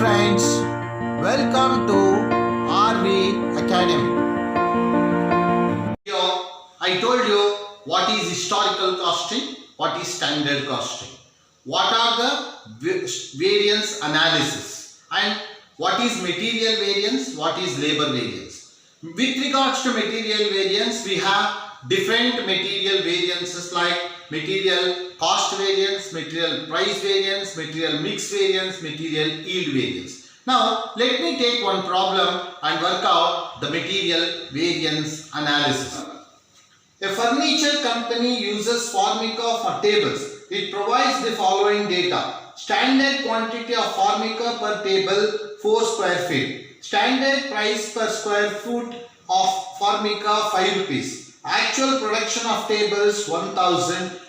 friends, welcome to RV Academy. Here I told you what is historical costing, what is standard costing, what are the variance analysis, and what is material variance, what is labor variance. With regards to material variance, we have different material variances like material cost variance, material price variance, material mix variance, material yield variance. Now let me take one problem and work out the material variance analysis. A furniture company uses Formica for tables. It provides the following data. Standard quantity of Formica per table 4 square feet. Standard price per square foot of Formica 5 rupees. Actual production of tables 1000.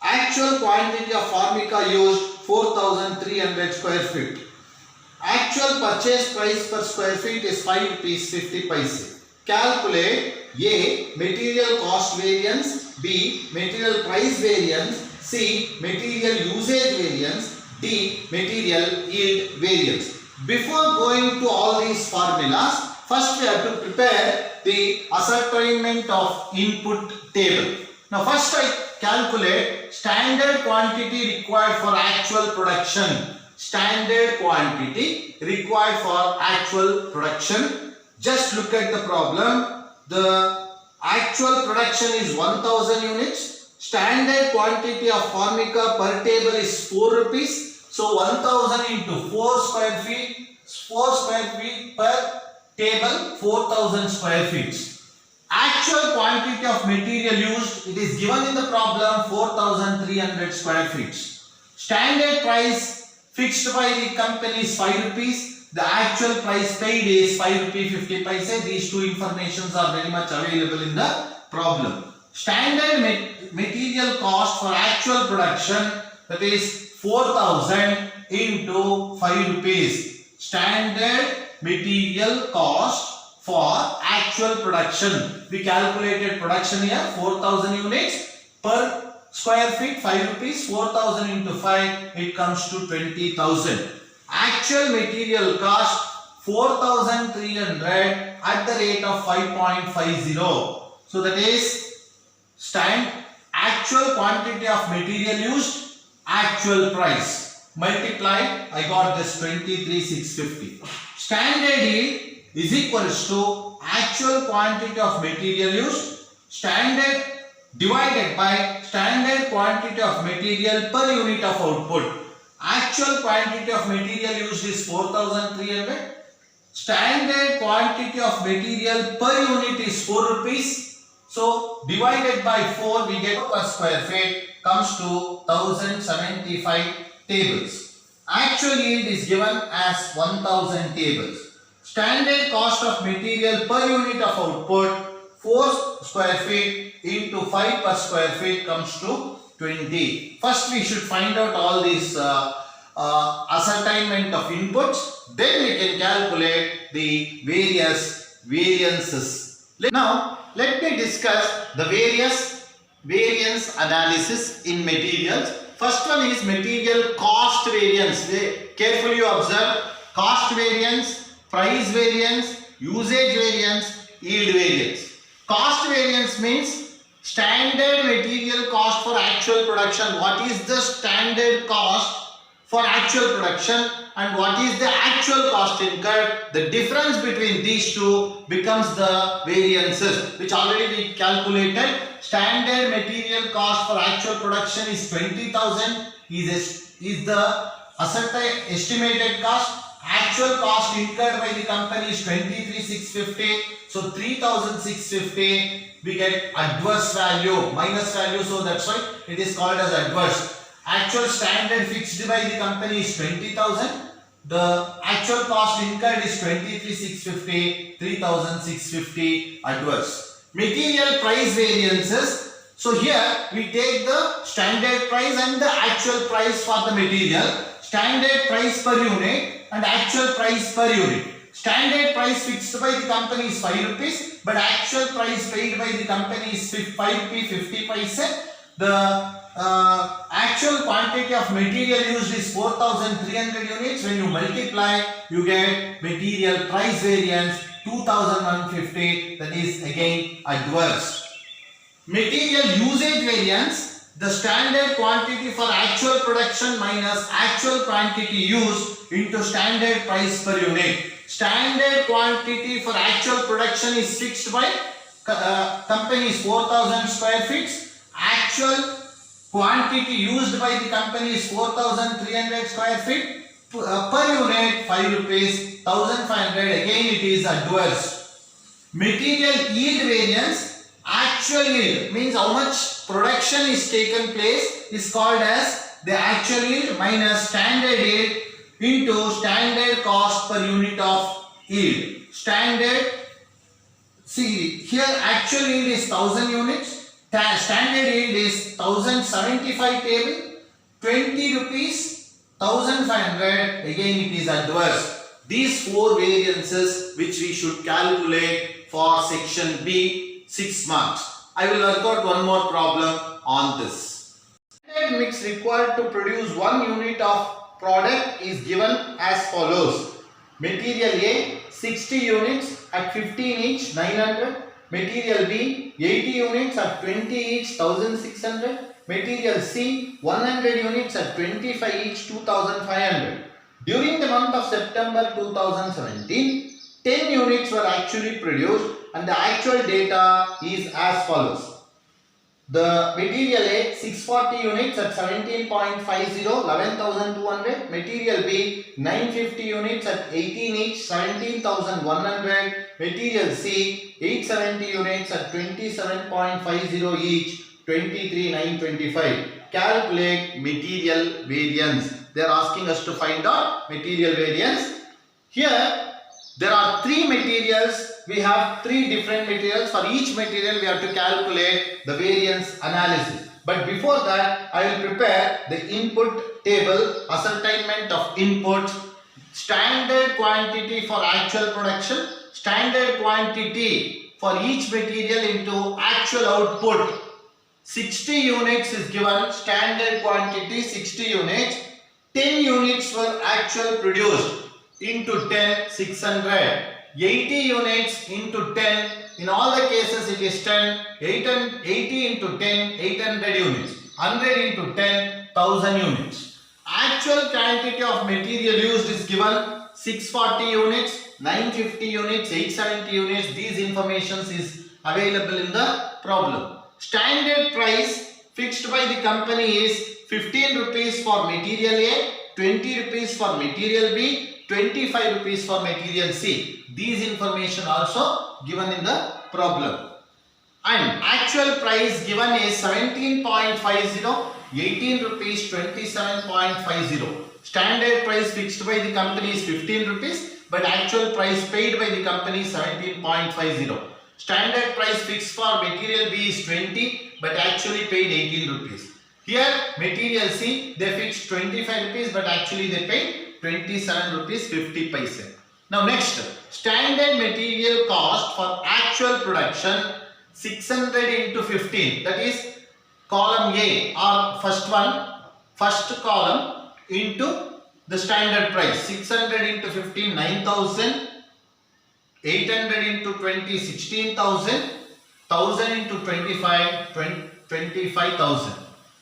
Actual quantity of Formica used 4300 square feet. Actual purchase price per square feet is 5 rupees 50 paise. Calculate A. Material cost variance, B. Material price variance, C. Material usage variance, D. Material yield variance. Before going to all these formulas, first we have to prepare the ascertainment of input table. Now first I calculate standard quantity required for actual production. Standard quantity required for actual production. Just look at the problem. The actual production is 1000 units. Standard quantity of Formica per table is 4 rupees. So 1000 into 4 square feet. 4 square feet per table, 4000 square feet. Actual quantity of material used, it is given in the problem 4300 square feet. Standard price fixed by the company is 5 rupees. The actual price paid is 5 rupee 50 paise. These two informations are very much available in the problem. Standard material cost for actual production, that is 4000 into 5 rupees. Standard material cost for actual production. We calculated production here 4000 units per square feet 5 rupees. 4000 into 5, it comes to 20,000. Actual material cost 4300 at the rate of 5.50. So that is actual quantity of material used, actual price multiplied, I got this 23,650. Standard yield is equals to actual quantity of material used, standard divided by standard quantity of material per unit of output. Actual quantity of material used is 4300. Standard quantity of material per unit is 4 rupees. So divided by 4, we get per square feet comes to 1075 tables. Actual yield is given as 1000 tables. Standard cost of material per unit of output 4 square feet into 5 per square feet comes to 20. First we should find out all these ascertainment of inputs. Then we can calculate the various variances. Now let me discuss the various variance analysis in materials. First one is material cost variance. Carefully observe cost variance, price variance, usage variance, yield variance. Cost variance means standard material cost for actual production. What is the standard cost for actual production and what is the actual cost incurred? The difference between these two becomes the variances, which already we calculated. Standard material cost for actual production is 20,000 is the estimated cost. Actual cost incurred by the company is 23,650. So 3,650 we get adverse value, minus value, so that's why it is called as adverse. Actual standard fixed by the company is 20,000. The actual cost incurred is 23,650, 3,650 adverse. Material price variances. So here we take the standard price and the actual price for the material. Standard price per unit and actual price per unit. Standard price fixed by the company is 5 rupees, but actual price paid by the company is 5 rupee 50 paise. The actual quantity of material used is 4,300 units. When you multiply, you get material price variance 2,150. That is again adverse. Material usage variance, the standard quantity for actual production minus actual quantity used into standard price per unit. Standard quantity for actual production is fixed by company is 4,000 square feet. Actual quantity used by the company is 4,300 square feet. Per unit 5 rupees, 1,500. Again it is adverse. Material yield variance, actual yield means how much production is taken place is called as the actual yield minus standard yield into standard cost per unit of yield. Standard, see here actual yield is 1000 units, standard yield is 1075 table, 20 rupees, 1500, again it is adverse. These four variances which we should calculate for section B, 6 marks. I will work out one more problem on this. Standard mix required to produce 1 unit of product is given as follows. Material A 60 units at 15 each 900. Material B 80 units at 20 each 1600. Material C 100 units at 25 each 2500. During the month of September 2017, 10 units were actually produced and the actual data is as follows. The material A 640 units at 17.50, 11,200. Material B 950 units at 18 each, 17,100. Material C 870 units at 27.50 each, 23,925. Calculate material variance. They are asking us to find out material variance. Here there are 3 materials. We have 3 different materials. For each material we have to calculate the variance analysis. But before that, I will prepare the input table, ascertainment of inputs, standard quantity for actual production, standard quantity for each material into actual output. 60 units is given, standard quantity 60 units. 10 units were actual produced. Into 10, 600. 80 units into 10. In all the cases it is 10. 80 into 10, 800 units. 100 into 10, 1000 units. Actual quantity of material used is given 640 units, 950 units, 870 units. These informations is available in the problem. Standard price fixed by the company is 15 rupees for material A, 20 rupees for material B, 25 rupees for material C. These information also given in the problem. And actual price given is 17.50, 18 rupees, 27.50. Standard price fixed by the company is 15 rupees, but actual price paid by the company is 17.50. Standard price fixed for material B is 20, but actually paid 18 rupees. Here material C they fixed 25 rupees, but actually they paid 27 rupees 50 paise. Now next, standard material cost for actual production 600 into 15, that is column A or first column into the standard price. 600 into 15, 9,000. 800 into 20, 16,000. 1000 into 25, 25,000.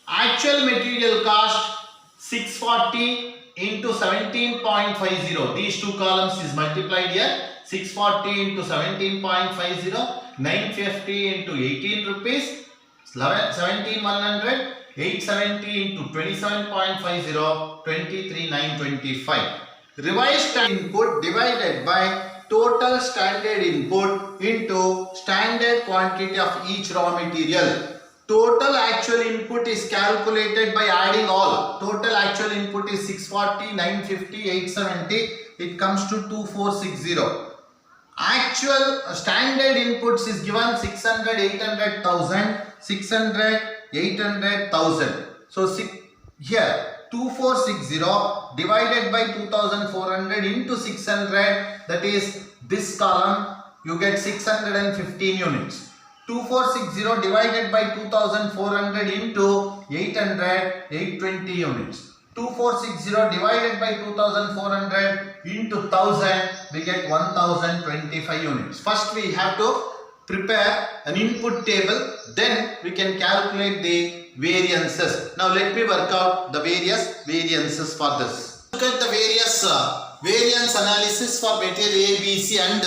Actual material cost 640 into 17.50. These two columns is multiplied here. 640 into 17.50, 950 into 18 rupees, 17,100, 870 into 27.50, 23,925. Revised input divided by total standard input into standard quantity of each raw material. Total actual input is calculated by adding all. Total actual input is 640, 950, 870. It comes to 2460. Actual standard inputs is given 600, 800, 1000, 600, 800, 1000. So here 2460 divided by 2400 into 600, that is this column, you get 615 units. 2460 divided by 2400 into 800, 820 units. 2460 divided by 2400 into 1000, we get 1025 units. First we have to prepare an input table, then we can calculate the variances. Now let me work out the various variances for this. Look at the various variance analysis for material A, B, C and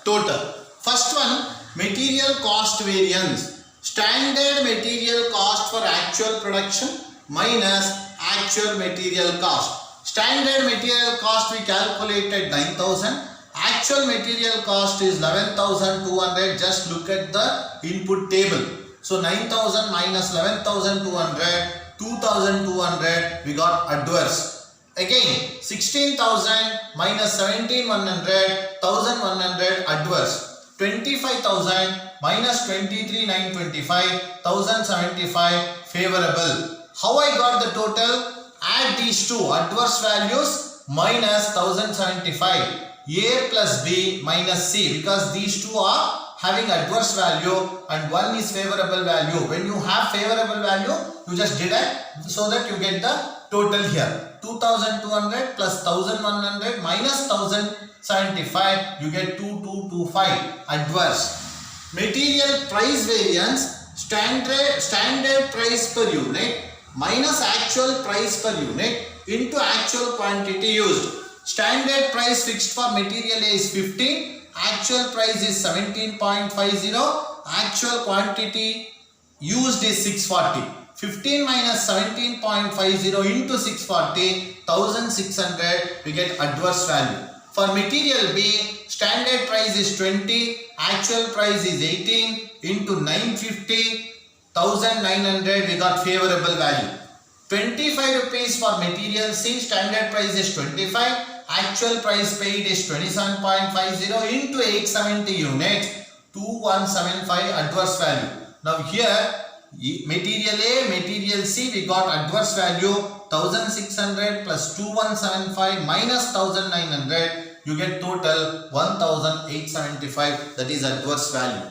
total. First one, material cost variance. Standard material cost for actual production minus actual material cost. Standard material cost we calculated 9,000. Actual material cost is 11,200. Just look at the input table. So 9,000 minus 11,200, 2,200, we got adverse. Again 16,000 minus 17,100, 1,100 adverse. 25,000 minus 23,925, 1,075 favorable. How I got the total? Add these two adverse values minus 1,075. A plus B minus C, because these two are having adverse value and one is favorable value. When you have favorable value, you just deduct so that you get the total here. 2,200 plus 1,100 minus 1,075, you get 2,225 adverse. Material price variance, standard price per unit minus actual price per unit into actual quantity used. Standard price fixed for material A is 15, actual price is 17.50, actual quantity used is 640. 15 minus 17.50 into 640, 1,600, we get adverse value. For material B, standard price is 20, actual price is 18, into 950, 1,900, we got favorable value. 25 rupees for material C, standard price is 25, actual price paid is 27.50 into 870 units, 2175 adverse value. Now here, material A, material C, we got adverse value 1,600 plus 2175 minus 1,900, you get total 1,875, that is adverse value.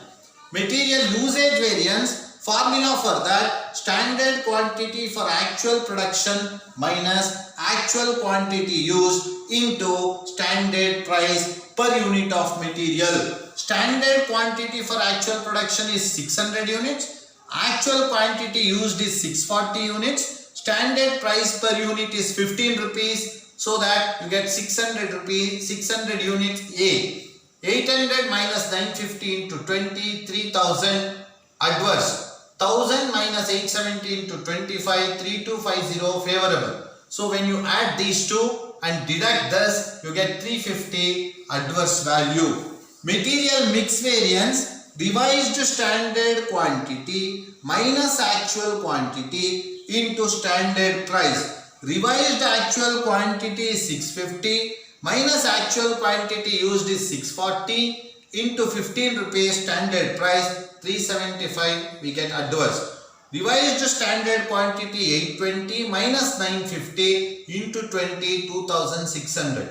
Material usage variance, formula for that, standard quantity for actual production minus actual quantity used into standard price per unit of material. Standard quantity for actual production is 600 units, actual quantity used is 640 units, standard price per unit is 15 rupees, so that you get 600 rupees, 600 units A. 800 minus 950 into 20, 3,000 adverse. 1,000 minus 870 into 25, 3250 favorable. So when you add these two and deduct this, you get 350 adverse value. Material mix variance, revised standard quantity minus actual quantity into standard price. Revised actual quantity is 650 minus actual quantity used is 640 into 15 rupees standard price 375, we get adverse. Revised standard quantity 820 minus 950 into 20, 2600.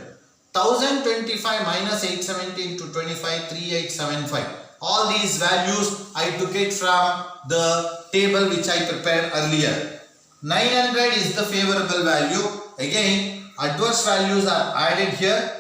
1025 minus 870 into 25, 3875. All these values I took it from the table which I prepared earlier. 900 is the favorable value. Again, adverse values are added here.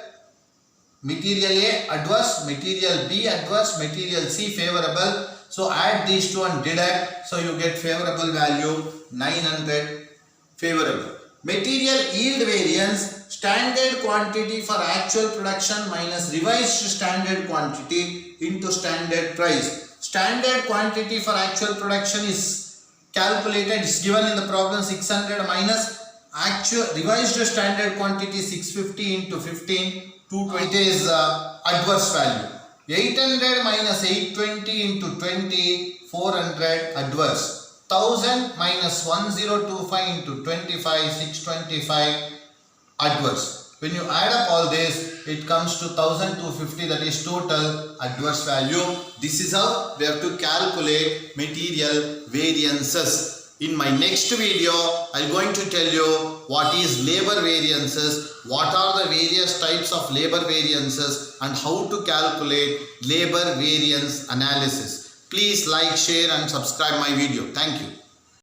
Material A adverse, material B adverse, material C favorable. So add these two and deduct, so you get favorable value 900 favorable. Material yield variance, standard quantity for actual production minus revised standard quantity into standard price. Standard quantity for actual production is calculated, is given in the problem 600 minus actual revised standard quantity 650 into 15, 220 is adverse value. 800 minus 820 into 20, 400 adverse. 1000 minus 1025 into 25, 625 adverse. When you add up all this, it comes to 1250, that is total adverse value. This is how we have to calculate material variances. In my next video, I am going to tell you what is labor variances, what are the various types of labor variances and how to calculate labor variance analysis. Please like, share and subscribe my video. Thank you.